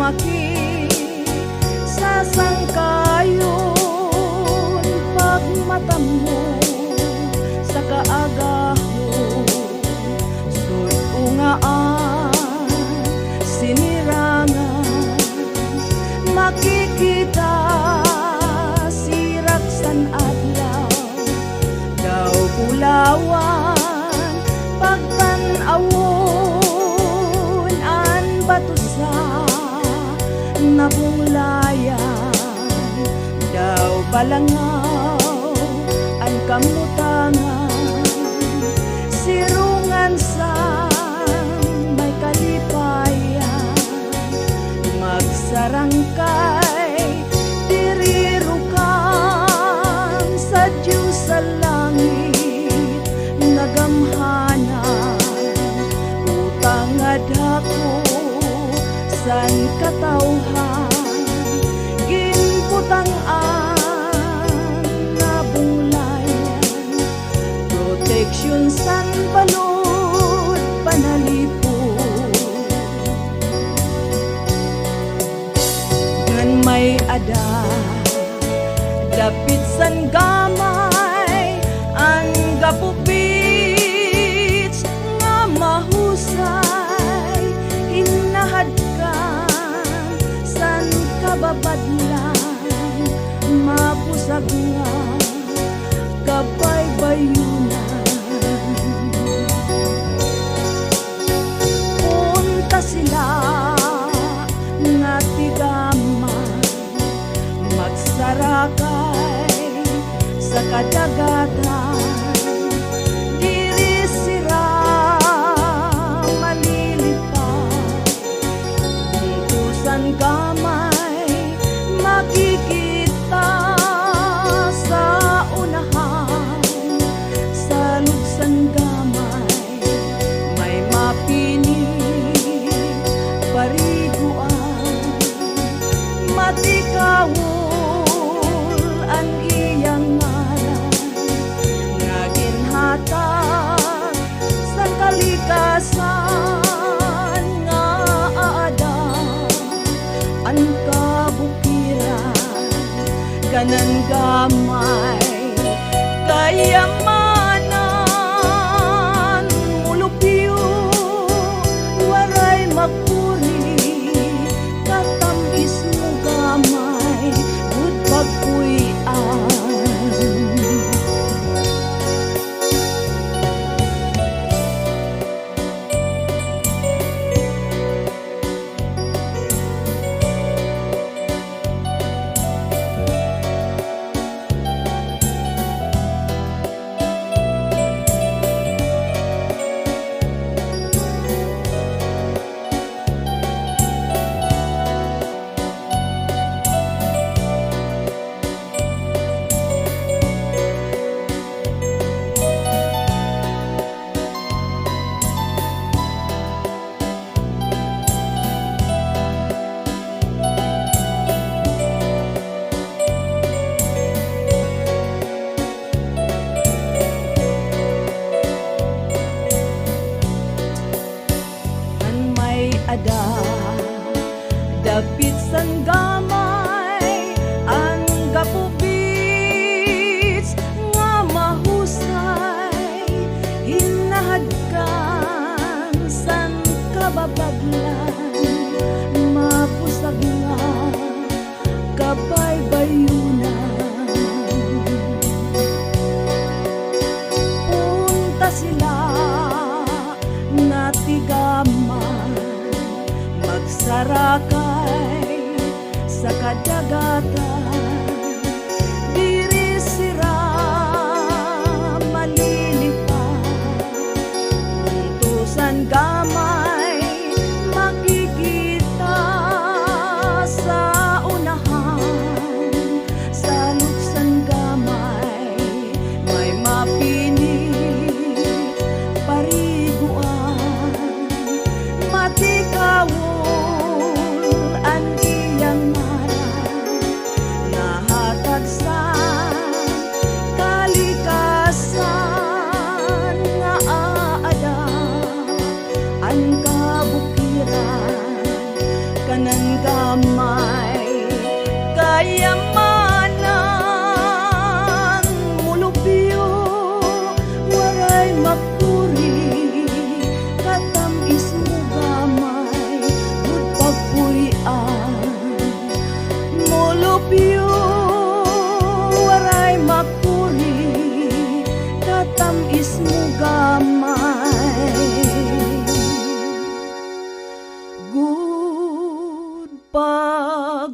makisasangkayon pag mata mo sa kaagahon. Sunungaan, sinirangan, makikita siraksan adlaw. Daw bulawan pagtan-awon an batusa nabunglayan. Daw balangaw ang kamutangan, sirungan sa may kalipayan. Magsarangkay dirirukan sa Diyos sa langit nagamhanan. Utang adako san katawhan, ginputang-an nabunglayan. Proteksyon san balod panalipod, ngan may ada dapit san gamay ang gapupits nga mahusay. Hinahadkan san kababadlan, mapusag nga kabaybayunan. Punta sila nga tigaman, magsarakay sa kadagatan. Diri sira malilipat, utusan gamay makikita sa unahan. Sa lugsan gamay may mapini pariguan, matikawol ang iyang ngalan nga ginhatag sa kalikasan nga aada. Ang kabukiran kanan gamay kayamanan, mulupyo waray makuri, katamis mo gamay good pagpuy-an. Ada dapit san gamay ang gapupits nga mahusay. Hinahadkan san kababaglan, mapusag nga kabaybayunan. Punta sila nga tigaman, magsarakay sa kadagatan. Diri sira malilipat, utusan gamay makikita sa unahan. Sa luksan gamay may mapini pariguan, matikawol ang iyang ngalan. kanan gamay kayamanan mulupyo waray makuri katamis mo gamay kud pagpuy-an mulupyo waray makuri katamis mo gamay good pagpuy-an.